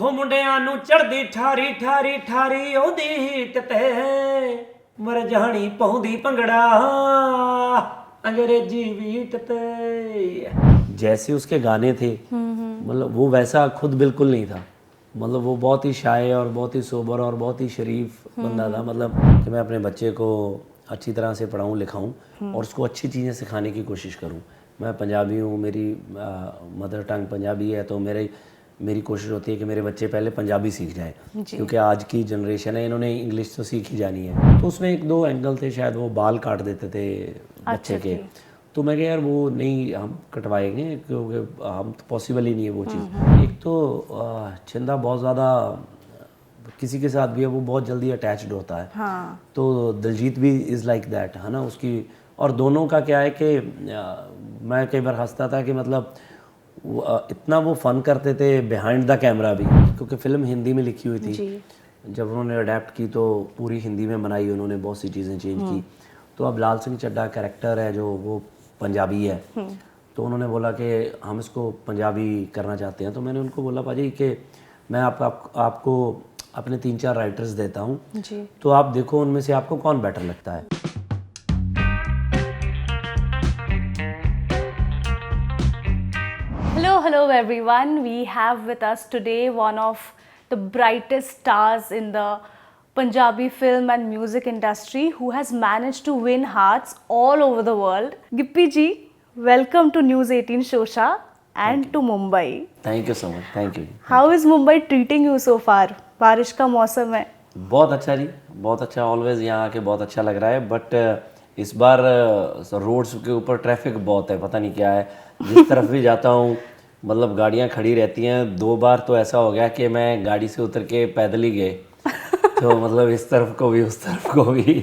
ਹੋ ਮੁੰਡਿਆਂ ਨੂੰ ਚੜਦੀ ਠਾਰੀ ਠਾਰੀ ਠਾਰੀ ਉਹਦੀ ਹੀਟ ਤੇ ਮਰ ਜਾਣੀ ਪਾਉਂਦੀ ਭੰਗੜਾ अंग्रेजी बीट पे। जैसे उसके गाने थे मतलब वो वैसा खुद बिल्कुल नहीं था। मतलब वो बहुत ही शाय और बहुत ही सोबर और बहुत ही शरीफ बंदा था। मतलब कि मैं अपने बच्चे को अच्छी तरह से पढ़ाऊँ लिखाऊँ और उसको अच्छी चीज़ें सिखाने की कोशिश करूँ। मैं पंजाबी हूँ, मेरी मदर टंग पंजाबी है, तो मेरी कोशिश होती है कि मेरे बच्चे पहले पंजाबी सीख जाएं, क्योंकि आज की जनरेशन है इन्होंने इंग्लिश तो सीख ही जानी है। तो उसमें एक दो एंगल थे, शायद वो बाल काट देते थे बच्चे के, तो मैं कहा यार वो नहीं हम कटवाएंगे क्योंकि हम तो पॉसिबल ही नहीं है वो चीज़। एक तो चंदा बहुत ज़्यादा किसी के साथ भी है वो बहुत जल्दी अटैच्ड होता है। हाँ। तो दिलजीत भी इज़ लाइक दैट है ना उसकी। और दोनों का क्या है कि मैं कई बार हंसता था कि मतलब इतना वो फ़न करते थे बिहाइंड द कैमरा भी, क्योंकि फ़िल्म हिंदी में लिखी हुई थी। जब उन्होंने अडेप्ट की तो पूरी हिंदी में बनाई, उन्होंने बहुत सी चीज़ें चेंज की। तो अब लाल सिंह चड्ढा कैरेक्टर है जो वो पंजाबी है, तो उन्होंने बोला कि हम इसको पंजाबी करना चाहते हैं। तो मैंने उनको बोला भाजी कि मैं आपको अपने 3-4 राइटर्स देता हूँ, तो आप देखो उनमें से आपको कौन बेटर लगता है। Hello everyone. We have with us today one of the brightest stars in the Punjabi film and music industry who has managed to win hearts all over the world. Gippy ji, welcome to News 18 Shosha and to Mumbai. Thank you so much. Thank you. How is Mumbai treating you so far? बारिश का मौसम है। बहुत अच्छा जी, बहुत अच्छा। Always यहाँ आके बहुत अच्छा लग रहा है, बट इस बार रोड्स के ऊपर ट्रैफिक बहुत है, पता नहीं क्या है। जिस तरफ भी जाता हूँ मतलब गाड़ियाँ खड़ी रहती हैं। 2 बार तो ऐसा हो गया कि मैं गाड़ी से उतर के पैदल ही गए। तो मतलब इस तरफ को भी उस तरफ को भी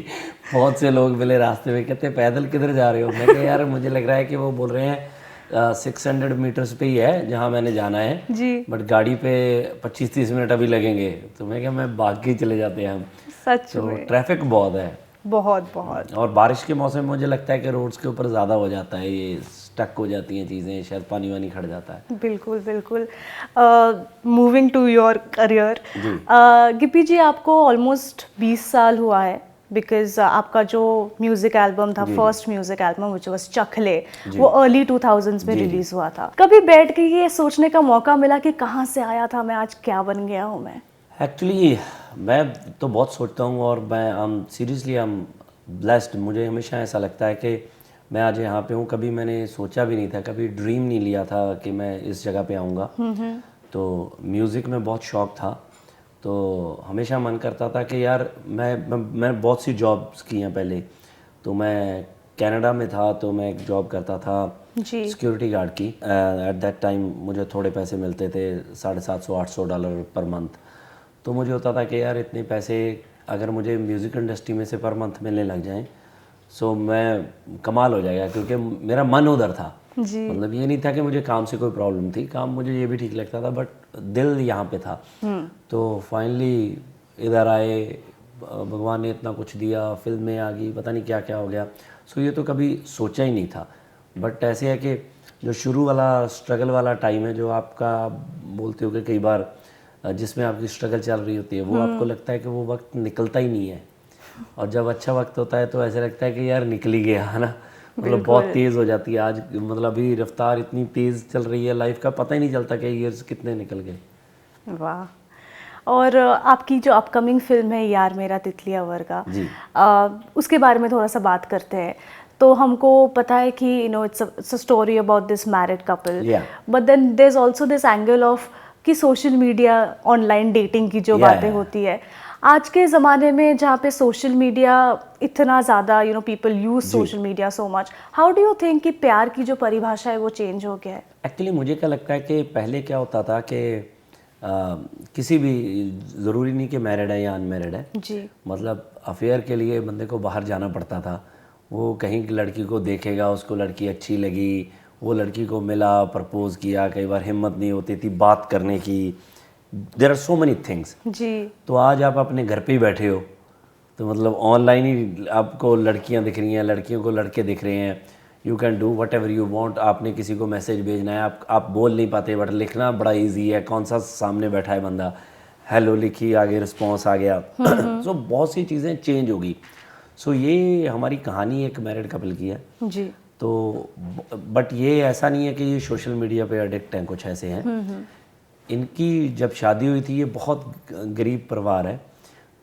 बहुत से लोग मिले रास्ते में, कहते पैदल किधर जा रहे हो। मैं कहा यार मुझे लग रहा है कि वो बोल रहे हैं 600 मीटर्स पे ही है जहाँ मैंने जाना है जी, बट गाड़ी पे 25-30 मिनट अभी लगेंगे। तो मैं क्या मैं भाग के चले जाते हैं हम। सच तो में ट्रैफिक बहुत है, बहुत बहुत। और बारिश के मौसम में मुझे लगता है कि रोड्स के ऊपर ज़्यादा हो जाता है, ये स्टक हो जाती हैं चीज़ें, शायद पानी वानी खड़ जाता है। बिल्कुल बिल्कुल। Moving to your career, Gippy ji आपको ऑलमोस्ट 20 साल हुआ है, बिकॉज आपका जो म्यूजिक एल्बम था, first music album which was Chakle, वो अर्ली 2000s में रिलीज हुआ था। कभी बैठ के ये सोचने का मौका मिला कि कहाँ से आया था मैं, आज क्या बन गया हूँ मैं? एक्चुअली मैं तो बहुत सोचता हूँ, और मैं सीरियसली आई एम ब्लेस्ड। मुझे हमेशा ऐसा लगता है कि मैं आज यहाँ पे हूँ। कभी मैंने सोचा भी नहीं था, कभी ड्रीम नहीं लिया था कि मैं इस जगह पे आऊँगा। तो म्यूज़िक में बहुत शौक़ था, तो हमेशा मन करता था कि यार मैं बहुत सी जॉब्स की हैं पहले। तो मैं कनाडा में था, तो मैं एक जॉब करता था सिक्योरिटी गार्ड की। एट दैट टाइम मुझे थोड़े पैसे मिलते थे, $750-800 पर मंथ। तो मुझे होता था कि यार इतने पैसे अगर मुझे म्यूज़िक इंडस्ट्री में से पर मंथ मिलने लग जाएं, सो मैं कमाल हो जाएगा, क्योंकि मेरा मन उधर था जी। मतलब ये नहीं था कि मुझे काम से कोई प्रॉब्लम थी, काम मुझे ये भी ठीक लगता था, बट दिल यहाँ पे था। तो फाइनली इधर आए, भगवान ने इतना कुछ दिया, फिल्में आ गई, पता नहीं क्या क्या हो गया। सो ये तो कभी सोचा ही नहीं था। बट ऐसे है कि जो शुरू वाला स्ट्रगल वाला टाइम है, जो आपका बोलते हो कि कई बार जिसमें आपकी स्ट्रगल चल रही होती है, वो आपको लगता है कि वो वक्त निकलता ही नहीं है, और जब अच्छा वक्त होता है तो ऐसा लगता है कि यार निकल ही गया है ना। मतलब बहुत तेज़ हो जाती है आज, मतलब अभी रफ्तार इतनी तेज़ चल रही है लाइफ का, पता ही नहीं चलता कि ईयर्स कितने निकल गए। वाह। और आपकी जो अपकमिंग फिल्म है यार मेरा तितलिया वर्गा, उसके बारे में थोड़ा सा बात करते हैं। तो हमको पता है कि it's a story about this married couple, but then there is also this angle of कि सोशल मीडिया, ऑनलाइन डेटिंग की जो बातें होती है आज के ज़माने में, जहाँ पे सोशल मीडिया इतना ज़्यादा people use social media so much, how do you think कि प्यार की जो परिभाषा है वो चेंज हो गया है? एक्चुअली मुझे क्या लगता है कि पहले क्या होता था कि किसी भी, ज़रूरी नहीं कि मैरिड है या अनमैरिड है जी, मतलब अफेयर के लिए बंदे को बाहर जाना पड़ता था। वो कहीं लड़की को देखेगा, उसको लड़की अच्छी लगी, वो लड़की को मिला, प्रपोज किया, कई बार हिम्मत नहीं होती थी बात करने की। There are so many things जी। तो आज आप अपने घर पे ही बैठे हो, तो मतलब ऑनलाइन ही आपको लड़कियां दिख रही हैं, लड़कियों को लड़के दिख रहे हैं, you can do what ever you want. आपने किसी को मैसेज भेजना है, आप बोल नहीं पाते बट लिखना बड़ा ईजी है। कौन सा सामने बैठा है बंदा, हेलो लिखी, आगे रिस्पॉन्स आ गया। सो बहुत सी चीज़ें चेंज होगी। सो ये हमारी कहानी एक मैरिड कपल की है जी। तो बट ये ऐसा नहीं है कि ये सोशल मीडिया पे एडिक्ट हैं, कुछ ऐसे हैं। इनकी जब शादी हुई थी, ये बहुत गरीब परिवार है,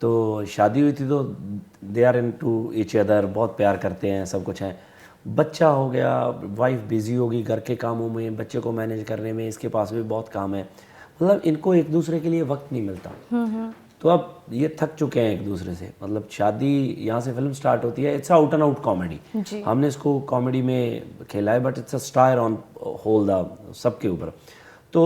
तो शादी हुई थी तो they are into each other, बहुत प्यार करते हैं, सब कुछ है। बच्चा हो गया, वाइफ बिजी होगी घर के कामों में, बच्चे को मैनेज करने में, इसके पास भी बहुत काम है, मतलब इनको एक दूसरे के लिए वक्त नहीं मिलता। तो अब ये थक चुके हैं एक दूसरे से। मतलब शादी, यहाँ से फिल्म स्टार्ट होती है, it's out and out comedy. हमने इसको कॉमेडी में खेला है but it's a star on whole the सबके ऊपर। तो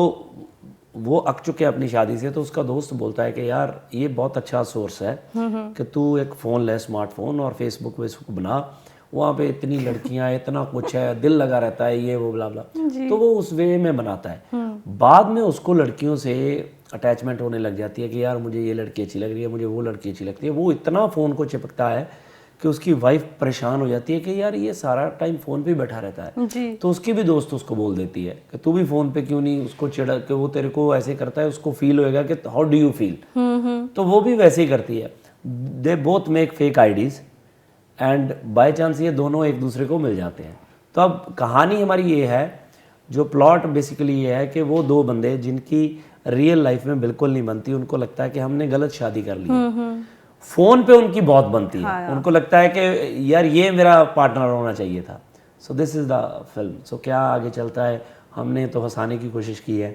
वो अक चुके हैं अपनी शादी से, तो उसका दोस्त बोलता है कि यार ये बहुत अच्छा सोर्स है कि तू एक फ़ोन ले, स्मार्टफोन, और फेसबुक वेसबुक बना, वहाँ पे इतनी लड़कियाँ, इतना कुछ है, दिल लगा रहता है, ये वो ब्ला ब्ला। तो वो उस वे में बनाता है। बाद में उसको लड़कियों से अटैचमेंट होने लग जाती है कि यार मुझे ये लड़की अच्छी लग रही है, मुझे वो लड़की अच्छी लगती है। वो इतना फ़ोन को चिपकता है कि उसकी वाइफ परेशान हो जाती है कि यार ये सारा टाइम फ़ोन पे बैठा रहता है। जी। तो उसकी भी दोस्त उसको बोल देती है कि तू भी फ़ोन पे क्यों नहीं, उसको चिढ़ा कि वो तेरे को ऐसे करता है, उसको फील होएगा कि हाउ डू यू फील। तो वो भी वैसे ही करती है। They both make fake IDs and by chance ये दोनों एक दूसरे को मिल जाते हैं। तो अब कहानी हमारी ये है, जो प्लॉट बेसिकली ये है कि वो दो बंदे जिनकी रियल लाइफ में बिल्कुल नहीं बनती, उनको लगता है कि हमने गलत शादी कर ली है, फ़ोन पे उनकी बहुत बनती है। उनको लगता है कि यार ये मेरा पार्टनर होना चाहिए था। So this is the film. So क्या आगे चलता है, हमने तो हंसाने की कोशिश की है।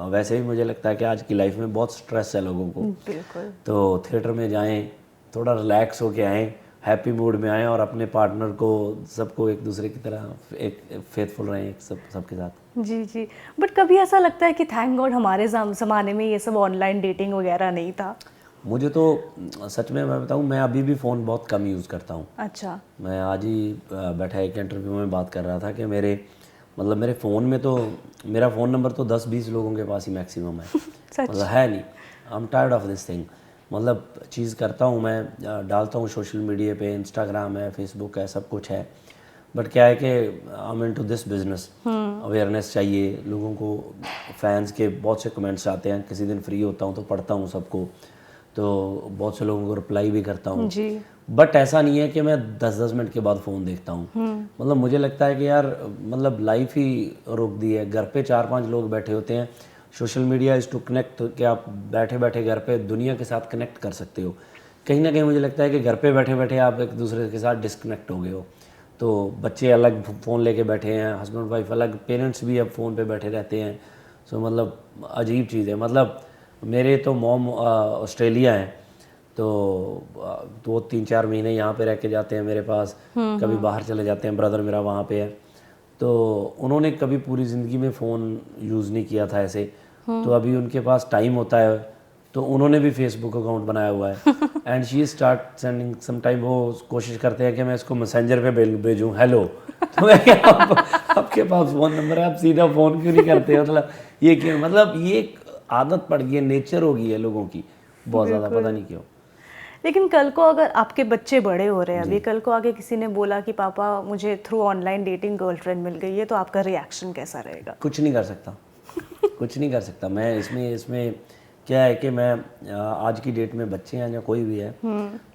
वैसे भी मुझे लगता है कि आज की लाइफ में बहुत स्ट्रेस है लोगों को, बिल्कुल। तो थिएटर में जाएं, थोड़ा रिलैक्स होके आएँ, हैप्पी मूड में आएँ और अपने पार्टनर को, सबको एक दूसरे की तरह एक फेथफुल रहें सबके साथ। जी जी। बट कभी ऐसा लगता है कि थैंक गॉड हमारे ज़माने में ये सब ऑनलाइन डेटिंग वगैरह नहीं था? मुझे तो सच में मैं बताऊं, मैं अभी भी फ़ोन बहुत कम यूज़ करता हूं। अच्छा। मैं आज ही बैठा एक इंटरव्यू में बात कर रहा था कि मेरे फ़ोन में तो मेरा फ़ोन नंबर तो 10-20 लोगों के पास ही मैक्सिमम है। मतलब है नहीं, I am tired of this thing. मतलब चीज़ करता हूँ मैं, डालता हूँ सोशल मीडिया पे, इंस्टाग्राम है, फेसबुक है, सब कुछ है, बट क्या है कि I am into this business. Awareness चाहिए लोगों को। फैंस के बहुत से कमेंट्स आते हैं, किसी दिन फ्री होता हूँ तो पढ़ता हूँ सबको, तो बहुत से लोगों को रिप्लाई भी करता हूँ। बट ऐसा नहीं है कि मैं 10-10 मिनट के बाद फ़ोन देखता हूँ। मतलब मुझे लगता है कि यार मतलब लाइफ ही रोक दी है। घर पे 4-5 लोग बैठे होते हैं, social media is to connect, कि आप बैठे बैठे घर पे दुनिया के साथ कनेक्ट कर सकते हो। कहीं ना कहीं मुझे लगता है कि घर पे बैठे बैठे आप एक दूसरे के साथ डिस्कनेक्ट हो गए हो। तो बच्चे अलग फ़ोन लेके बैठे हैं, हस्बैंड वाइफ अलग, पेरेंट्स भी अब फ़ोन पे बैठे रहते हैं। सो मतलब अजीब चीज़ है। मतलब मेरे तो मॉम ऑस्ट्रेलिया हैं, तो 2-3-4 महीने यहाँ पे रह के जाते हैं मेरे पास, कभी बाहर चले जाते हैं, ब्रदर मेरा वहाँ पे है। तो उन्होंने कभी पूरी ज़िंदगी में फ़ोन यूज़ नहीं किया था ऐसे। तो अभी उनके पास टाइम होता है तो उन्होंने भी फेसबुक अकाउंट बनाया हुआ है and she start sending some time, वो कोशिश करते हैं कि मैं इसको मैसेंजर पे भेजूँ हेलो। तो मैं क्या आपके पास फ़ोन नंबर है, आप सीधा फ़ोन क्यों नहीं करते? मतलब ये क्यों, मतलब ये एक आदत पड़ गई है, नेचर हो गई है लोगों की बहुत ज़्यादा, पता नहीं क्यों। लेकिन कल को अगर आपके बच्चे बड़े हो रहे हैं अभी, कल को आगे किसी ने बोला कि पापा मुझे थ्रू ऑनलाइन डेटिंग गर्लफ्रेंड मिल गई है, तो आपका रिएक्शन कैसा रहेगा? कुछ नहीं कर सकता कुछ नहीं कर सकता मैं इसमें क्या है कि मैं आज की डेट में बच्चे हैं या कोई भी है,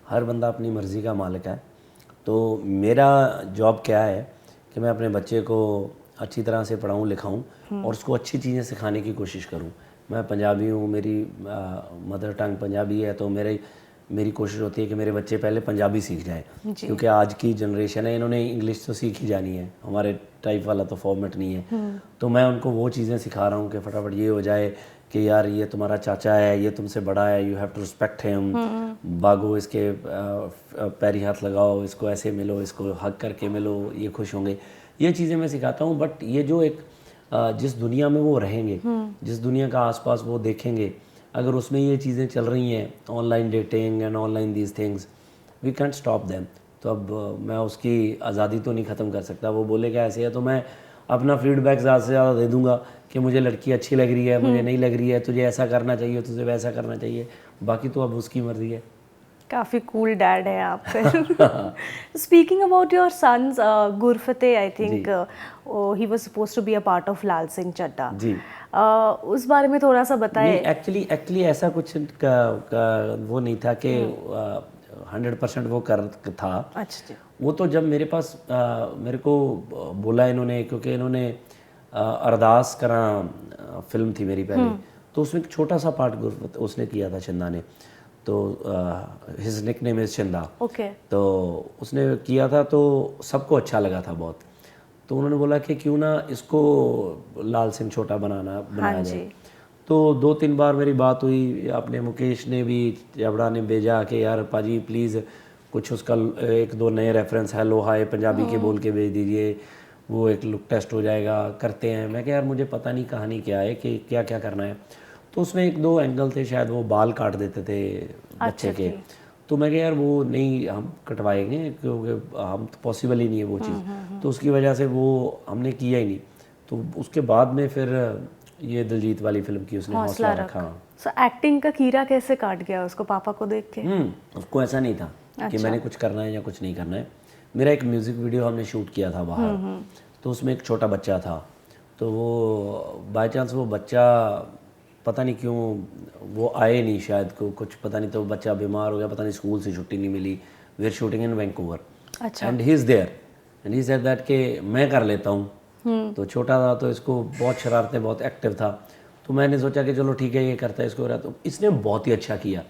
हर बंदा अपनी मर्ज़ी का मालिक है। तो मेरा जॉब क्या है कि मैं अपने बच्चे को अच्छी तरह से पढ़ाऊँ लिखाऊँ और उसको अच्छी चीज़ें सिखाने की कोशिश करूँ। मैं पंजाबी हूँ, मेरी मदर टंग पंजाबी है, तो मेरी कोशिश होती है कि मेरे बच्चे पहले पंजाबी सीख जाएं, क्योंकि आज की जनरेशन है, इन्होंने इंग्लिश तो सीख ही जानी है, हमारे टाइप वाला तो फॉर्मेट नहीं है। तो मैं उनको वो चीज़ें सिखा रहा हूँ कि फटाफट ये हो जाए कि यार ये तुम्हारा चाचा है, ये तुमसे बड़ा है, you have to respect him, भागो इसके पैरी हाथ लगाओ, इसको ऐसे मिलो, इसको हग करके मिलो, ये खुश होंगे। ये चीज़ें मैं सिखाता हूँ। बट ये जो एक जिस दुनिया में वो रहेंगे, जिस दुनिया का आसपास वो देखेंगे, अगर उसमें ये चीज़ें चल रही हैं, online dating and online these things, we can't stop them. तो अब मैं उसकी आज़ादी तो नहीं ख़त्म कर सकता। वो बोलेगा ऐसे है तो मैं अपना फीडबैक ज़्यादा से ज़्यादा दे दूंगा कि मुझे लड़की अच्छी लग रही है, मुझे नहीं लग रही है, तुझे ऐसा करना चाहिए, तुझे वैसा करना चाहिए, बाकी तो अब उसकी मर्ज़ी है। काफ़ी कूल डैड है आप फिर। Speaking about your sons, Gurfateh, I think he was suppose to be a part of Lal Singh Chaddha ji. उस बारे में थोड़ा सा बताएं। नहीं, एक्चुअली ऐसा कुछ वो नहीं था कि 100% वो कर था। अच्छा जी। वो तो जब मेरे पास मेरे को बोला इन्होंने, क्योंकि इन्होंने अरदास करा फिल्म थी मेरी पहले, तो उसमें एक छोटा सा पार्ट उसने किया था, चंदा ने। तो हिज निकनेम इज चंदा। ओके। तो उसने किया था, तो सबको अच्छा लगा था बहुत। तो उन्होंने बोला कि क्यों ना इसको लाल सिंह छोटा बनाया जाए। तो 2-3 बार मेरी बात हुई, अपने मुकेश ने भी, जबड़ा ने भेजा कि यार पाजी प्लीज़ कुछ उसका 1-2 नए रेफरेंस हेलो हाय पंजाबी के बोल के भेज दीजिए, वो एक लुक टेस्ट हो जाएगा, करते हैं। मैं कहा यार मुझे पता नहीं कहानी क्या है, कि क्या क्या करना है। तो उसमें 1-2 एंगल थे, शायद वो बाल काट देते थे बच्चे के। तो मैं कहा यार वो नहीं हम कटवाएंगे, क्योंकि हम तो पॉसिबल ही नहीं है वो चीज़। तो उसकी वजह से वो हमने किया ही नहीं। तो उसके बाद में फिर ये दिलजीत वाली फिल्म की उसने हौसला रखा। सो एक्टिंग का कीड़ा कैसे काट गया उसको पापा को देख के? उसको ऐसा नहीं था कि मैंने कुछ करना है या कुछ नहीं करना है। मेरा एक म्यूज़िक वीडियो हमने शूट किया था बाहर, तो उसमें एक छोटा बच्चा था। तो वो बाय चांस वो बच्चा पता नहीं क्यों वो आए नहीं, शायद को कुछ पता नहीं, तो बच्चा बीमार हो गया, पता नहीं स्कूल से छुट्टी नहीं मिली। We are shooting in Vancouver and he is there and he said that कि मैं कर लेता हूँ। तो छोटा था, तो इसको बहुत शरारतें, बहुत एक्टिव था। तो मैंने सोचा कि चलो ठीक है ये करता है, इसको हो रहा। तो इसने बहुत ही अच्छा किया।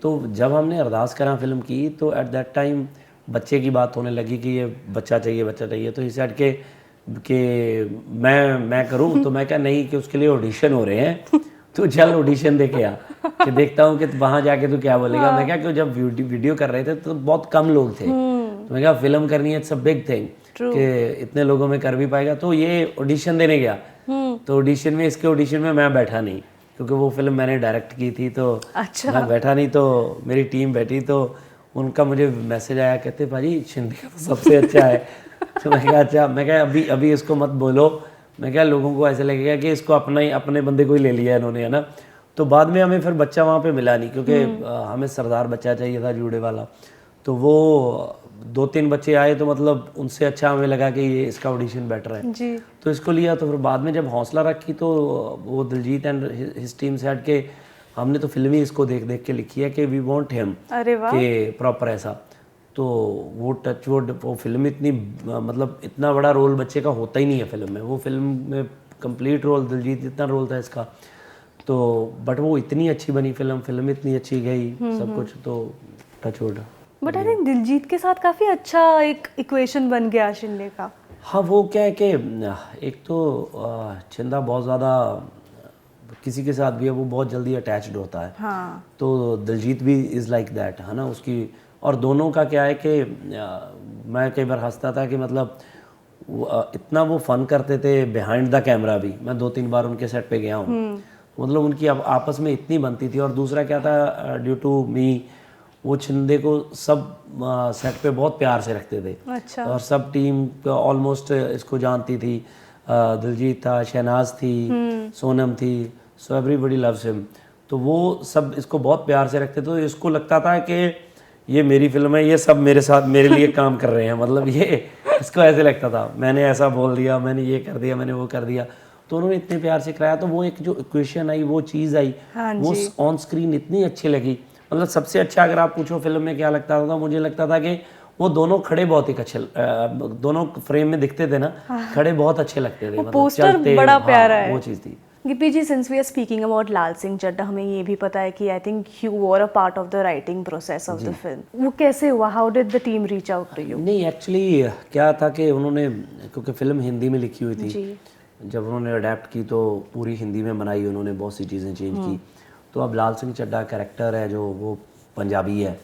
तो जब हमने अरदास करा फिल्म की, तो एट दैट टाइम बच्चे की बात होने लगी कि ये बच्चा चाहिए। तो इस सेड कि मैं करूं। तो मैं क्या नहीं, कि उसके लिए ऑडिशन हो रहे हैं, तो चल ऑडिशन दे के आ, कि देखता हूँ कि वहाँ जाके तू क्या बोलेगा। मैं क्या, कि जब वीडियो कर रहे थे तो बहुत कम लोग थे, तो मैं क्या फिल्म करनी है, इट्स अ बिग थिंग, कि इतने लोगों में कर भी पाएगा। तो ये ऑडिशन देने गया, तो ऑडिशन में, इसके ऑडिशन में मैं बैठा नहीं, क्योंकि वो फिल्म मैंने डायरेक्ट की थी। तो मैं बैठा नहीं, तो मेरी टीम बैठी। तो उनका मुझे मैसेज आया, कहते भाजी शिंदे का तो सबसे अच्छा है। तो मैं कहा अच्छा, मैं कहा अभी इसको मत बोलो। मैं क्या, लोगों को ऐसे लगेगा कि इसको अपने बंदे को ही ले लिया इन्होंने, है ना। तो बाद में हमें फिर बच्चा वहाँ पे मिला नहीं, क्योंकि हमें सरदार बच्चा चाहिए था जूड़े वाला। तो वो 2-3 बच्चे आए, तो मतलब उनसे अच्छा हमें लगा कि ये इसका ऑडिशन बेटर है जी। तो इसको लिया। तो फिर बाद में जब हौसला रखी, तो वो दिलजीत एंड हिज टीम से हट के हमने तो फिल्म ही इसको देख देख के लिखी है कि वी वांट हिम, अरे वाह, कि प्रॉपर ऐसा। तो वो टचवुड, वो फिल्म इतनी मतलब इतना बड़ा रोल बच्चे का होता ही नहीं है फिल्म में। वो फिल्म में कंप्लीट रोल दिलजीत, इतना रोल था इसका। तो बट वो इतनी अच्छी बनी फिल्म इतनी अच्छी गई, सब कुछ। तो touchwood. But I think Diljit के साथ काफ़ी अच्छा एक इक्वेशन बन गया शिंदे का। हाँ, वो क्या है कि एक तो चंदा बहुत ज़्यादा किसी के साथ भी है, वो बहुत जल्दी अटैच्ड होता है। हाँ। तो दिलजीत भी इज़ लाइक दैट, है ना उसकी। और दोनों का क्या है कि मैं कई बार हंसता था कि मतलब इतना वो फन करते थे बिहाइंड द कैमरा भी। मैं 2-3 बार उनके सेट पे गया हूँ, मतलब उनकी आपस में इतनी बनती थी। और दूसरा क्या था, ड्यू टू मी, वो छिंदे को सब सेट पे बहुत प्यार से रखते थे। अच्छा। और सब टीम ऑलमोस्ट इसको जानती थी। दिलजीत था, शहनाज थी, सोनम थी, सो एवरीबॉडी लव्स हिम। तो वो सब इसको बहुत प्यार से रखते थे। तो इसको लगता था कि ये मेरी फिल्म है, ये सब मेरे साथ मेरे लिए काम कर रहे हैं, मतलब ये इसको ऐसे लगता था। मैंने ऐसा बोल दिया, मैंने ये कर दिया, मैंने वो कर दिया। तो उन्होंने इतने प्यार से कराया, तो वो एक जो इक्वेशन आई, वो चीज़ आई, वो ऑन स्क्रीन इतनी अच्छी लगी। मतलब सबसे अच्छा अगर आप पूछो फिल्म में क्या लगता था, मुझे लगता था कि वो दोनों खड़े बहुत ही अच्छे, दोनों फ्रेम में दिखते थे ना, खड़े बहुत अच्छे लगते थे। मतलब पोस्टर बड़ा प्यारा है, वो चीज़ थी। Gippy ji, since we are speaking about Lal Singh Chaddha, हमें ये भी पता है कि I think you were a part of the writing process of the film. वो कैसे हुआ? How did the team reach out to you? नहीं, एक्चुअली क्या था कि उन्होंने, क्योंकि फिल्म हिंदी में लिखी हुई थी, जब उन्होंने अडेप्ट की तो पूरी हिंदी में बनाई उन्होंने, बहुत सी चीज़ें चेंज की। तो अब लाल सिंह चड्ढा कैरेक्टर है जो, वो पंजाबी है।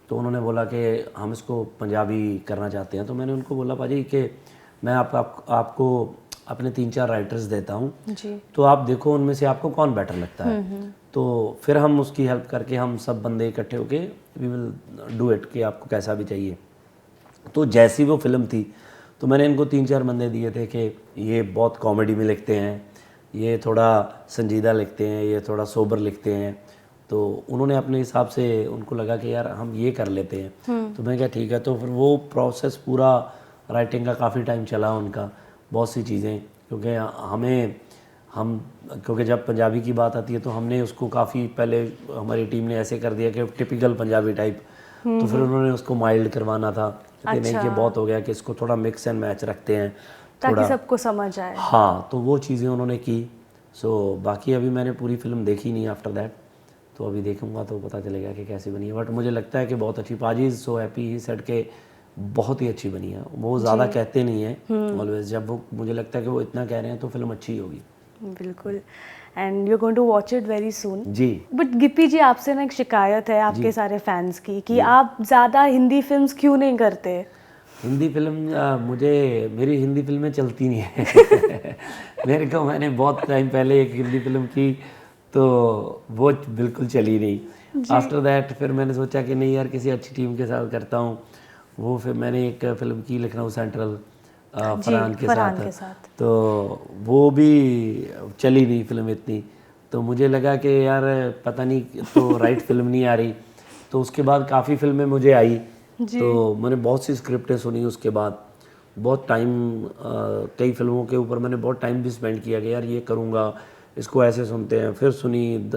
तो उन्होंने बोला कि हम इसको पंजाबी करना चाहते हैं। तो मैंने उनको बोला भाजी कि मैं आपको अपने 3-4 राइटर्स देता हूँ, तो आप देखो उनमें से आपको कौन बेटर लगता है। तो फिर हम उसकी हेल्प करके, हम सब बंदे इकट्ठे होके वी विल डू इट, कि आपको कैसा भी चाहिए। तो जैसी वो फिल्म थी, तो मैंने इनको 3-4 बंदे दिए थे कि ये बहुत कॉमेडी में लिखते हैं, ये थोड़ा संजीदा लिखते हैं, ये थोड़ा सोबर लिखते हैं। तो उन्होंने अपने हिसाब से, उनको लगा कि यार हम ये कर लेते हैं, तो मैं क्या ठीक है। तो फिर वो प्रोसेस पूरा राइटिंग का काफ़ी टाइम चला उनका, बहुत सी चीज़ें, क्योंकि हम क्योंकि जब पंजाबी की बात आती है तो हमने उसको काफ़ी पहले, हमारी टीम ने ऐसे कर दिया कि टिपिकल पंजाबी टाइप, तो फिर उन्होंने उसको माइल्ड करवाना था कि नहीं कि बहुत हो गया, कि इसको थोड़ा मिक्स एंड मैच रखते हैं ताकि सबको समझ आए। हाँ, तो वो चीज़ें उन्होंने की। बाकी अभी मैंने पूरी फिल्म देखी नहीं आफ्टर दैट, तो अभी देखूंगा तो पता चलेगा कि कैसी बनी है। बट मुझे लगता है कि बहुत अच्छी, पाजी is so happy he said के बहुत ही अच्छी बनी है। वो ज़्यादा कहते नहीं हैं ऑलवेज, जब वो, मुझे लगता है कि वो इतना कह रहे हैं तो फिल्म अच्छी होगी। बिल्कुल। And you are going to watch it very soon. जी। बट गिप्पी जी, आपसे ना एक शिकायत है आपके सारे फैंस की कि आप ज़्यादा हिंदी फिल्म्स क्यों नहीं करते? हिंदी फिल्म मेरी हिंदी फिल्में चलती नहीं है मेरे को, मैंने बहुत टाइम पहले एक हिंदी फिल्म की तो वो बिल्कुल चली नहीं। आफ्टर दैट फिर मैंने सोचा कि नहीं यार, किसी अच्छी टीम के साथ करता हूँ। वो फिर मैंने एक फिल्म की लखनऊ सेंट्रल फरहान के साथ, तो वो भी चली नहीं फिल्म इतनी। तो मुझे लगा कि यार पता नहीं, तो राइट फिल्म नहीं आ रही। तो उसके बाद काफ़ी फिल्में मुझे आई, तो मैंने बहुत सी स्क्रिप्टें सुनी। उसके बाद बहुत टाइम, कई फिल्मों के ऊपर मैंने बहुत टाइम भी स्पेंड किया कि यार ये करूँगा, इसको ऐसे सुनते हैं। फिर सुनी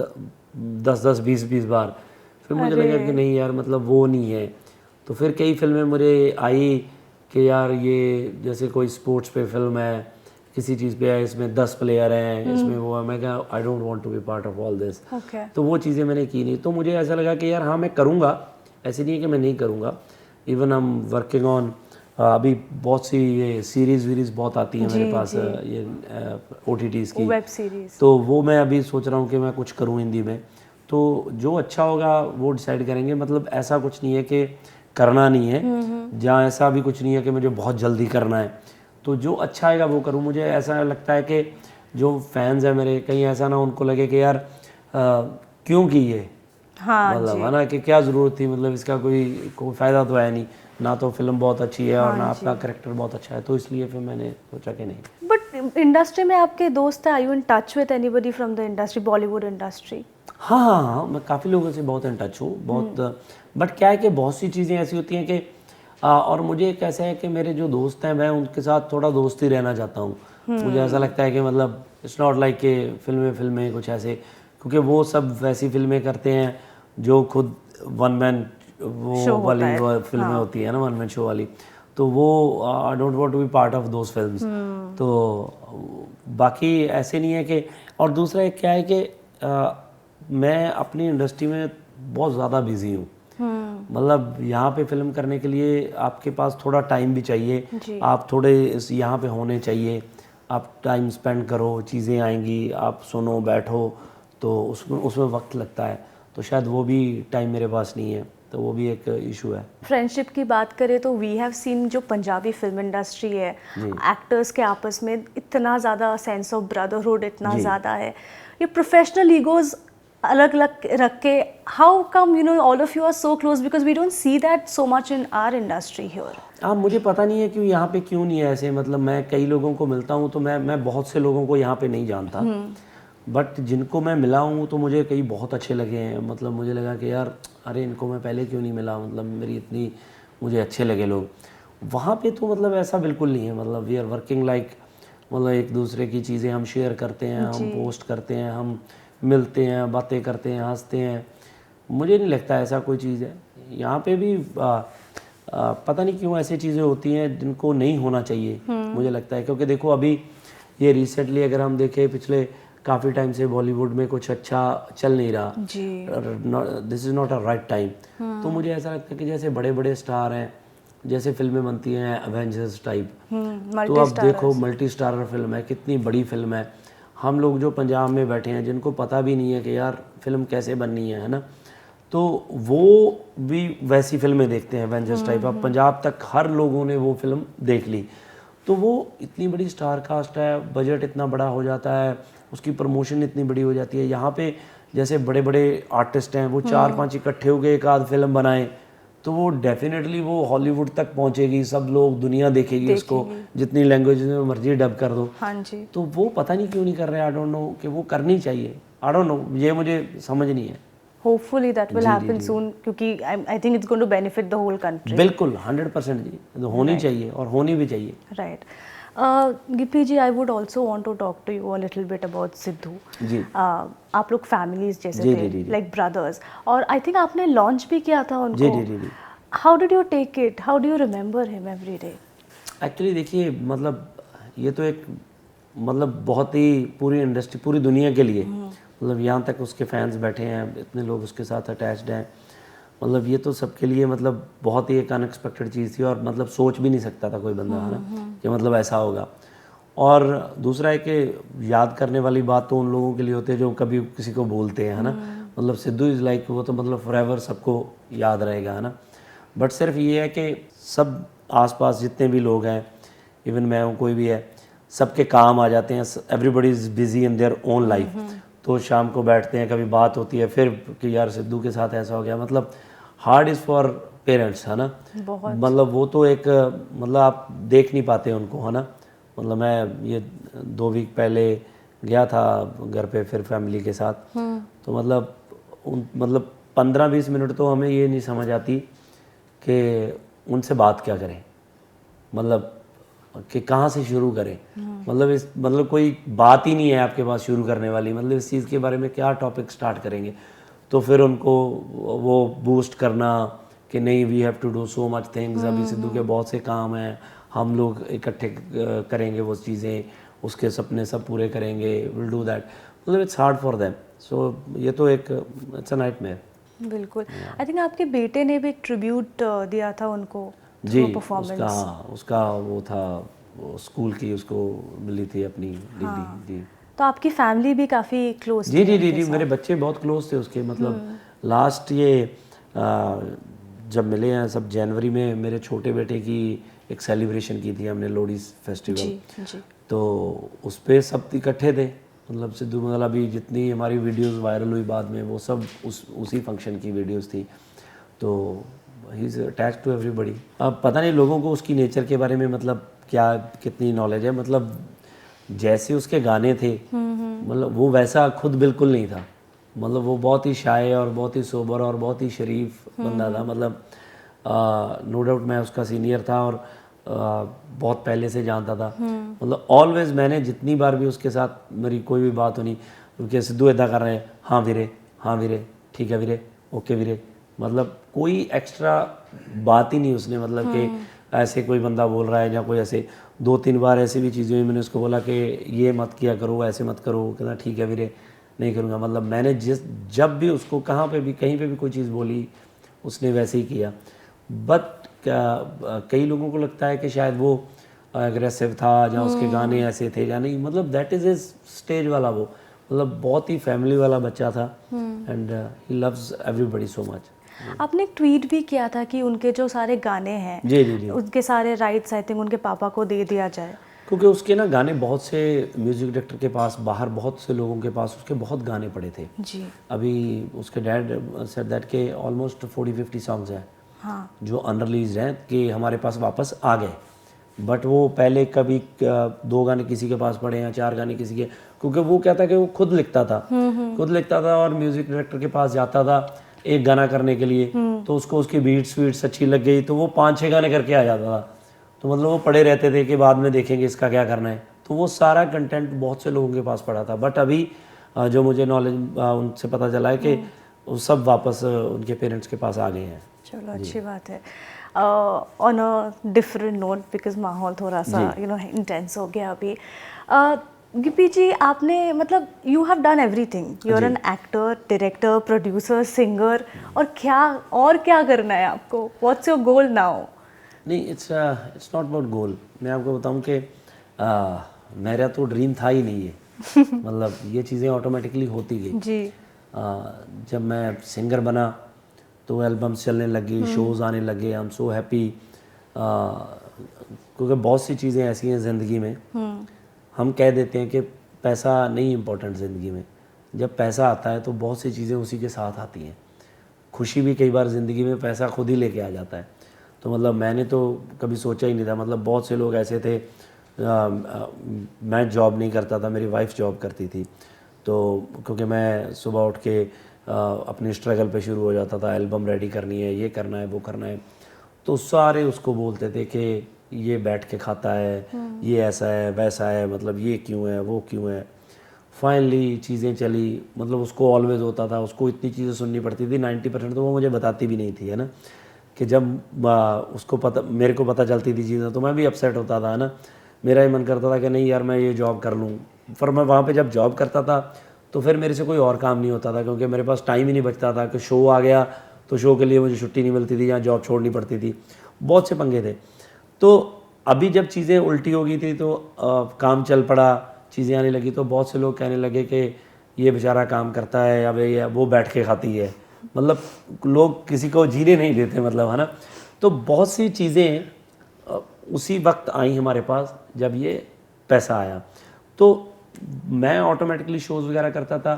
10-20 बार, फिर मुझे लगा कि नहीं यार, मतलब वो नहीं है। तो फिर कई फिल्में मुझे आई कि यार ये जैसे कोई स्पोर्ट्स पे फिल्म है, किसी चीज़ पे है, इसमें 10 प्लेयर हैं, इसमें वो है, मैं कहा I don't want to be part of all this. तो वो चीज़ें मैंने की नहीं। तो मुझे ऐसा लगा कि यार हाँ, मैं करूँगा, ऐसे नहीं है कि मैं नहीं करूँगा। Even I am working on, अभी बहुत सी ये सीरीज़ वीरीज़ बहुत आती हैं मेरे पास, ये OTTs की वेब सीरीज़, तो वो मैं अभी सोच रहा हूँ कि मैं कुछ करूँ हिंदी में। तो जो अच्छा होगा वो डिसाइड करेंगे। मतलब ऐसा कुछ नहीं है कि करना नहीं है, जहाँ ऐसा भी कुछ नहीं है कि मुझे बहुत जल्दी करना है। तो जो अच्छा आएगा वो करूँ। मुझे ऐसा लगता है कि जो फैंस हैं मेरे, कहीं ऐसा ना उनको लगे कि यार क्यों की ये, मतलब है ना, कि क्या ज़रूरत थी, मतलब इसका कोई फ़ायदा तो है नहीं, ना तो फिल्म बहुत अच्छी है और ना आपका करेक्टर बहुत अच्छा है। तो इसलिए फिर मैंने सोचा कि नहीं। बट इंडस्ट्री में आपके दोस्त हैं, are you in touch with anybody from the industry, Bollywood industry? हाँ, मैं काफ़ी लोगों से बहुत इन टच हूँ, बहुत। बट क्या है कि बहुत सी चीज़ें ऐसी होती हैं कि और मुझे कैसा है कि मेरे जो दोस्त हैं, मैं उनके साथ थोड़ा दोस्ती रहना चाहता हूँ। मुझे ऐसा लगता है कि मतलब इट्स नॉट लाइक कि फिल्में कुछ ऐसे, क्योंकि वो सब वैसी फिल्में करते हैं जो खुद वन मैन वो वाली फिल्में होती है ना, वन मैन शो वाली। तो वो I don't want to be part of those films. तो बाकी ऐसे नहीं है कि, और दूसरा एक क्या है कि मैं अपनी इंडस्ट्री में बहुत ज़्यादा बिजी हूँ। मतलब यहाँ पे फिल्म करने के लिए आपके पास थोड़ा टाइम भी चाहिए, आप थोड़े यहाँ पे होने चाहिए, आप टाइम स्पेंड करो, चीज़ें आएंगी, आप सुनो बैठो, तो उसमें वक्त लगता है। तो शायद वो भी टाइम मेरे पास नहीं है, तो वो भी एक इशू है। फ्रेंडशिप की बात करें तो वी हैव सीन, जो पंजाबी फिल्म इंडस्ट्री है, एक्टर्स के आपस में इतना ज़्यादा सेंस ऑफ ब्रदरहुड इतना ज़्यादा है, ये प्रोफेशनल ईगोज अलग अलग रख के, how come all of you are so close, because we don't see that so much in our industry here. हाँ, मुझे पता नहीं है क्यों यहाँ पे क्यों नहीं है ऐसे। मतलब मैं कई लोगों को मिलता हूँ, तो मैं बहुत से लोगों को यहाँ पे नहीं जानता, बट जिनको मैं मिला हूँ तो मुझे कई बहुत अच्छे लगे हैं। मतलब मुझे लगा कि यार अरे इनको मैं पहले क्यों नहीं मिला, मतलब मेरी इतनी मुझे अच्छे लगे लोग। वहाँ पे तो मतलब ऐसा बिल्कुल नहीं है। मतलब वी आर वर्किंग लाइक, मतलब एक दूसरे की चीज़ें हम शेयर करते हैं, हम पोस्ट करते हैं, हम मिलते हैं, बातें करते हैं, हंसते हैं। मुझे नहीं लगता ऐसा कोई चीज़ है। यहाँ पे भी पता नहीं क्यों ऐसी चीज़ें होती हैं जिनको नहीं होना चाहिए, मुझे लगता है। क्योंकि देखो अभी ये रिसेंटली अगर हम देखें, पिछले काफ़ी टाइम से बॉलीवुड में कुछ अच्छा चल नहीं रहा, this is not a right time. तो मुझे ऐसा लगता है कि जैसे बड़े बड़े स्टार हैं, जैसे फिल्में बनती हैं एवेंजर्स टाइप, तो अब देखो मल्टी स्टारर फिल्म है, कितनी बड़ी फिल्म है। हम लोग जो पंजाब में बैठे हैं, जिनको पता भी नहीं है कि यार फिल्म कैसे बननी है ना, तो वो भी वैसी फिल्में देखते हैं एवेंजर्स टाइप। अब पंजाब तक हर लोगों ने वो फिल्म देख ली, तो वो इतनी बड़ी स्टार कास्ट है, बजट इतना बड़ा हो जाता है, उसकी प्रमोशन इतनी बड़ी हो जाती है। यहाँ पे जैसे बड़े बड़े आर्टिस्ट हैं, वो 4-5 इकट्ठे हो गए एक आध फिल्म बनाएं, तो वो डेफिनेटली वो हॉलीवुड तक पहुंचेगी, सब लोग दुनिया देखेगी उसको, जितनी लैंग्वेज में मर्जी डब कर दो। हाँ जी। तो वो पता नहीं क्यों नहीं कर रहे, आई डोंट नो, कि वो करनी चाहिए। आई डोंट नो, ये मुझे समझ नहीं है। Hopefully that will happen soon, क्योंकि I think it's going to benefit the whole country. बिल्कुल 100% जी, तो होनी चाहिए और होनी भी चाहिए। Right. Gippy ji, I would also want to talk to you a little bit about Sidhu ji आप लोग फैमिलीज जैसे जी थे, जी जी लाइक ब्रदर्स, और आई थिंक आपने लॉन्च भी किया था जी उनको। जी जी जी। How did you take it, how do you remember him every day? Actually देखिए, मतलब ये तो एक मतलब बहुत ही पूरी इंडस्ट्री, पूरी दुनिया के लिए, मतलब यहाँ तक उसके फैंस बैठे हैं, इतने लोग उसके साथ अटैच्ड हैं, मतलब ये तो सबके लिए मतलब बहुत ही एक अनएक्सपेक्टेड चीज़ थी, और मतलब सोच भी नहीं सकता था कोई बंदा, है ना, कि मतलब ऐसा होगा। और दूसरा है कि याद करने वाली बात तो उन लोगों के लिए होती है जो कभी किसी को बोलते हैं, है ना, मतलब सिद्धू इज़ लाइक, वो तो मतलब फॉरएवर सबको याद रहेगा, है ना। बट सिर्फ ये है कि सब आसपास जितने भी लोग हैं, इवन मैं हूँ, कोई भी है, सबके काम आ जाते हैं, everybody is busy in their own life, तो शाम को बैठते हैं, कभी बात होती है फिर कि यार सिद्धू के साथ ऐसा हो गया, मतलब हार्ड इज़ फॉर पेरेंट्स, है ना, मतलब वो तो एक मतलब आप देख नहीं पाते उनको, है ना, मतलब मैं ये 2 वीक पहले गया था घर पे फिर फैमिली के साथ, तो मतलब 15-20 मिनट तो हमें ये नहीं समझ आती कि उनसे बात क्या करें, मतलब कि कहाँ से शुरू करें, मतलब कोई बात ही नहीं है आपके पास शुरू करने वाली, मतलब इस चीज़ के बारे में क्या टॉपिक स्टार्ट करेंगे, तो फिर उनको वो बूस्ट करना कि नहीं, we have to do so much things, अभी सिद्धू के बहुत से काम हैं, हम लोग इकट्ठे करेंगे वो चीज़ें, उसके सपने सब पूरे करेंगे, विल डू दैट, मतलब इट्स हार्ड फॉर देम, सो ये तो एक इट्स अ नाइटमेयर। बिल्कुल। आई थिंक आपके बेटे ने भी एक ट्रिब्यूट दिया था उनको जी, परफॉर्मेंस। उसका वो था, वो स्कूल की उसको मिली थी अपनी डिग्री। जी तो आपकी फैमिली भी काफ़ी क्लोज जी थी जी जी उनके जी, साथ। मेरे बच्चे बहुत क्लोज थे उसके, मतलब लास्ट ये जब मिले हैं सब जनवरी में, मेरे छोटे बेटे की एक सेलिब्रेशन की थी हमने, लोहड़ी फेस्टिवल, जी जी। तो उस पर सब इकट्ठे थे, मतलब सिद्धू मतलब अभी जितनी हमारी वीडियोस वायरल हुई बाद में, वो सब उसी फंक्शन की वीडियोस थी, तो he is attach to everybody. अब पता नहीं लोगों को उसकी नेचर के बारे में मतलब क्या कितनी नॉलेज है, मतलब जैसे उसके गाने थे, मतलब वो वैसा खुद बिल्कुल नहीं था, मतलब वो बहुत ही शाय और बहुत ही सोबर और बहुत ही शरीफ बंदा था, मतलब नो डाउट मैं उसका सीनियर था और बहुत पहले से जानता था, मतलब ऑलवेज मैंने जितनी बार भी उसके साथ मेरी कोई भी बात होनी, क्योंकि सिद्धू इदा कर रहे हैं, हाँ वीरे, हाँ वीरे, ठीक है वीरे, ओके वीरे, मतलब कोई एक्स्ट्रा बात ही नहीं उसने, मतलब कि ऐसे कोई बंदा बोल रहा है या कोई ऐसे, 2-3 बार ऐसी भी चीज़ें हुई, मैंने उसको बोला कि ये मत किया करो, ऐसे मत करो, कहना ठीक है वीरे, नहीं करूँगा, मतलब मैंने जब भी उसको कहाँ पे भी कहीं पे भी कोई चीज़ बोली, उसने वैसे ही किया। बट कई लोगों को लगता है कि शायद वो एग्रेसिव था या उसके गाने ऐसे थे या नहीं, मतलब दैट इज़ इज स्टेज वाला, वो मतलब बहुत ही फैमिली वाला बच्चा था, and he loves everybody so much. आपने एक ट्वीट भी किया था कि उनके जो सारे गाने हैं, जी जी जी, उनके सारे राइट्स आई थिंक उनके पापा को दे दिया जाए। क्योंकि उसके ना गाने बहुत से म्यूज़िक डायरेक्टर के पास, बाहर बहुत से लोगों के पास उसके बहुत गाने पड़े थे। जी अभी उसके डैड सेड दैट के ऑलमोस्ट 40-50 सॉन्ग्स हैं हाँ। जो अनरिलीज हैं कि हमारे पास वापस आ गए, बट वो पहले कभी 2 गाने किसी के पास पड़े हैं, 4 गाने किसी के, क्योंकि वो कहता कि वो खुद लिखता था और म्यूज़िक डायरेक्टर के पास जाता था एक गाना करने के लिए, तो उसको उसकी बीट्स वीट्स अच्छी लग गई तो वो 5-6 गाने करके आ जाता था, तो मतलब वो पड़े रहते थे कि बाद में देखेंगे इसका क्या करना है, तो वो सारा कंटेंट बहुत से लोगों के पास पड़ा था। बट अभी जो मुझे नॉलेज उनसे पता चला है कि वो सब वापस उनके पेरेंट्स के पास आ गए हैं। चलो अच्छी बात है। On a different note, because माहौल थोड़ा सा इंटेंस हो गया अभी, गिप्पी जी आपने मतलब you have done everything, you are an actor, director, producer, singer, और क्या करना है आपको? What's your goal now? नहीं, इट्स नॉट अबाउट गोल। मैं आपको बताऊं कि मेरा तो ड्रीम था ही नहीं है मतलब ये चीज़ें ऑटोमेटिकली होती गई जी। जब मैं सिंगर बना तो एल्बम्स चलने लगी, शोज़ आने लगे, आई एम सो हैप्पी, क्योंकि बहुत सी चीज़ें ऐसी हैं ज़िंदगी में, हम कह देते हैं कि पैसा नहीं इम्पोर्टेंट ज़िंदगी में, जब पैसा आता है तो बहुत सी चीज़ें उसी के साथ आती हैं, खुशी भी कई बार ज़िंदगी में पैसा खुद ही लेके आ जाता है। तो मतलब मैंने तो कभी सोचा ही नहीं था, मतलब बहुत से लोग ऐसे थे, मैं जॉब नहीं करता था, मेरी वाइफ जॉब करती थी, तो क्योंकि मैं सुबह उठ के अपने स्ट्रगल पे शुरू हो जाता था, एल्बम रेडी करनी है, ये करना है, वो करना है। तो सारे उसको बोलते थे कि ये बैठ के खाता है, ये ऐसा है वैसा है, मतलब ये क्यों है वो क्यों है। फाइनली चीज़ें चली, मतलब उसको ऑलवेज होता था, उसको इतनी चीज़ें सुननी पड़ती थी, 90% तो वो मुझे बताती भी नहीं थी, है ना, कि जब उसको पता, मेरे को पता चलती थी चीज़ें तो मैं भी अपसेट होता था, है ना। मेरा ही मन करता था कि नहीं यार मैं ये जॉब कर लूँ, पर मैं वहाँ पे जब जॉब करता था तो फिर मेरे से कोई और काम नहीं होता था, क्योंकि मेरे पास टाइम ही नहीं बचता था कि शो आ गया तो शो के लिए मुझे छुट्टी नहीं मिलती थी या जॉब छोड़नी पड़ती थी, बहुत से पंगे थे। तो अभी जब चीज़ें उल्टी हो गई थी तो काम चल पड़ा, चीज़ें आने लगी, तो बहुत से लोग कहने लगे कि ये बेचारा काम करता है या भाई वो बैठ के खाती है, मतलब लोग किसी को जीने नहीं देते, मतलब, है ना। तो बहुत सी चीज़ें उसी वक्त आई हमारे पास जब ये पैसा आया। तो मैं ऑटोमेटिकली शोज़ वगैरह करता था,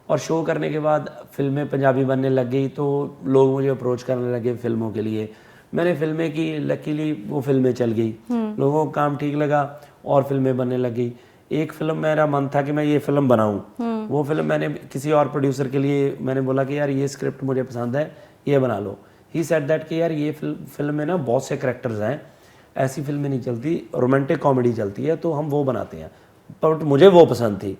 और शो करने के बाद फिल्में पंजाबी बनने लग गई, तो लोग मुझे अप्रोच करने लगे फिल्मों के लिए। मैंने फिल्में की, लकीली वो फिल्में चल गई, लोगों को काम ठीक लगा और फिल्में बनने लग गई। एक फिल्म मेरा मन था कि मैं ये फिल्म बनाऊं, वो फिल्म मैंने किसी और प्रोड्यूसर के लिए मैंने बोला कि यार ये स्क्रिप्ट मुझे पसंद है, ये बना लो। ही सेड दैट कि यार ये फिल्म में ना बहुत से कैरेक्टर्स हैं, ऐसी फिल्में नहीं चलती, रोमांटिक कॉमेडी चलती है, तो हम वो बनाते हैं। बट मुझे वो पसंद थी,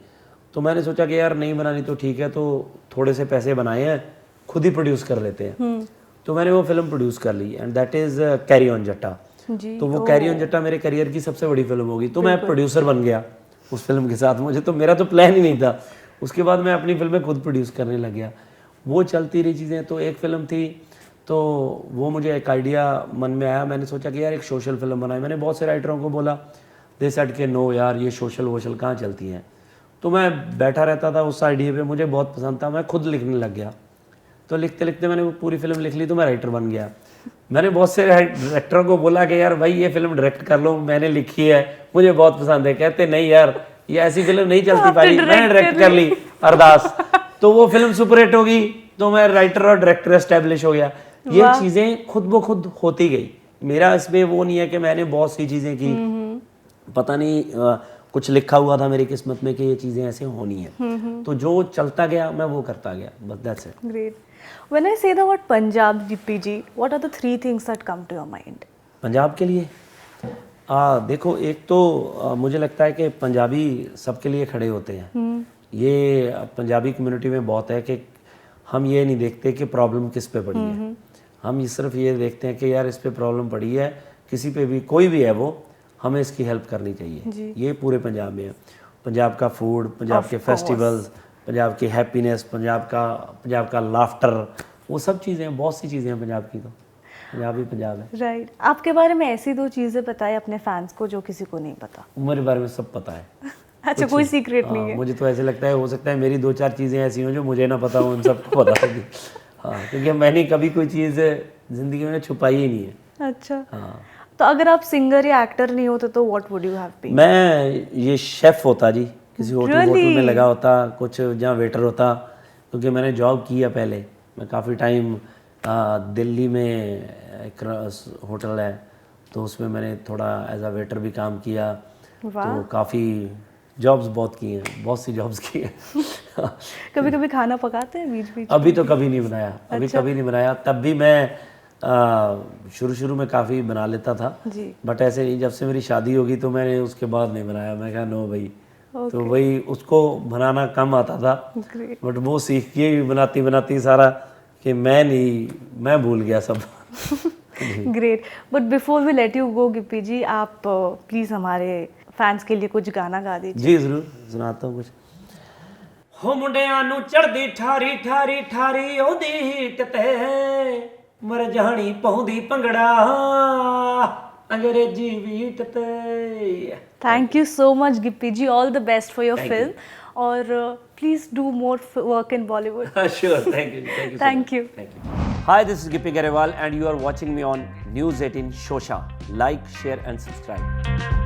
तो मैंने सोचा कि यार नहीं बनानी तो ठीक है, तो थोड़े से पैसे बनाए हैं, खुद ही प्रोड्यूस कर लेते हैं। तो मैंने वो फिल्म प्रोड्यूस कर ली, and that is carry on Jatta. तो वो कैरी ऑन जट्टा मेरे करियर की सबसे बड़ी फिल्म होगी, तो मैं प्रोड्यूसर बन गया उस फिल्म के साथ। मुझे तो, मेरा तो प्लान ही नहीं था। उसके बाद मैं अपनी फिल्में खुद प्रोड्यूस करने लग गया, वो चलती रही चीज़ें। तो एक फ़िल्म थी, तो वो मुझे एक आइडिया मन में आया, मैंने सोचा कि यार एक सोशल फिल्म बनाए। मैंने बहुत से राइटरों को बोला, दे सेड के नो यार ये सोशल वोशल कहाँ चलती हैं। तो मैं बैठा रहता था उस आइडिया पे, मुझे बहुत पसंद था, मैं खुद लिखने लग गया। तो लिखते लिखते मैंने वो पूरी फिल्म लिख ली, तो मैं राइटर बन गया। मैंने बहुत से डायरेक्टरों को बोला कि यार भाई ये फिल्म डायरेक्ट कर लो, मैंने लिखी है, मुझे बहुत पसंद है। कहते नहीं यार ये ऐसी फिल्म नहीं चलती भाई, मैंने डायरेक्ट कर ली, अरदास। तो वो फिल्म सुपरहिट हो गई, तो मैं राइटर और डायरेक्टर एस्टेब्लिश हो गया। ये चीज़ें खुद ब खुद होती गई। मेरा इसमें वो नहीं है कि मैंने बहुत सी चीज़ें की, पता नहीं कुछ लिखा हुआ था मेरी किस्मत में कि ये चीज़ें ऐसे होनी है, तो जो चलता गया मैं वो करता गया, बस that's it. Great. When I say the word Punjab, Gippy ji, what are the 3 things that come to your mind? Punjab के लिए देखो, एक तो मुझे लगता है कि पंजाबी सबके लिए खड़े होते हैं। ये पंजाबी कम्युनिटी में बहुत है कि हम ये नहीं देखते कि प्रॉब्लम किस पे पड़ी है, हम ये सिर्फ ये देखते हैं कि यार इस पे प्रॉब्लम पड़ी है, किसी पे भी, कोई भी है वो, हमें इसकी हेल्प करनी चाहिए। ये पूरे पंजाब में है। पंजाब का फूड, पंजाब के फेस्टिवल्स, पंजाब की हैप्पीनेस, पंजाब का लाफ्टर, वो सब चीज़ें, बहुत सी चीज़ें हैं पंजाब की, तो पंजाब ही पंजाब है। राइट। आपके बारे में ऐसी 2 चीज़ें बताएं अपने फैंस को जो किसी को नहीं पता। मेरे बारे में सब पता है। अच्छा, कोई सीक्रेट नहीं है? मुझे तो ऐसे लगता है, हो सकता है मेरी 2-4 चीज़ें ऐसी हों जो मुझे ना पता हो, उन सबको पता होगी। हाँ, क्योंकि मैंने कभी कोई चीज़ ज़िंदगी में छुपाई ही नहीं है। अच्छा। हाँ। तो अगर आप सिंगर या एक्टर नहीं होते तो what would you have been? मैं ये शेफ़ होता जी, किसी होटल में लगा होता, कुछ जहाँ वेटर होता, क्योंकि मैंने जॉब किया पहले। मैं काफ़ी टाइम दिल्ली में एक होटल है, तो उसमें मैंने थोड़ा एज अ वेटर भी काम किया। तो काफ़ी जॉब्स बहुत की हैं, बहुत सी जॉब्स की हैं। कभी कभी खाना पकाते हैं बीच बीच? अभी तो कभी नहीं बनाया, अभी कभी नहीं बनाया। तब भी मैं शुरू में काफ़ी बना लेता था जी। बट ऐसे नहीं, जब से मेरी शादी होगी तो मैंने उसके बाद नहीं बनाया। मैं कहा नो भाई, तो वही उसको बनाना कम आता था, बट वो सीख के भी बनाती बनाती सारा कि मैं भूल गया सब। Great. But before we let you go Gippy ji, आप प्लीज़ हमारे फैंस के लिए कुछ गाना गा दीजिए। जी ज़रूर, सुनाता हूँ कुछ। हो मुंडियां नू चढ़दी ठारी ठारी ठारी ओदी हीट ते मर जानी पौंदी भंगड़ा अंग्रेजी बीट ते। Thank you so much Gippy ji, all the best for your film, और please do more work in Bollywood. Sure, thank you. Thank you. Hi, this is Gippy Garewal and you are watching me on News 18 Shosha. Like, share and subscribe.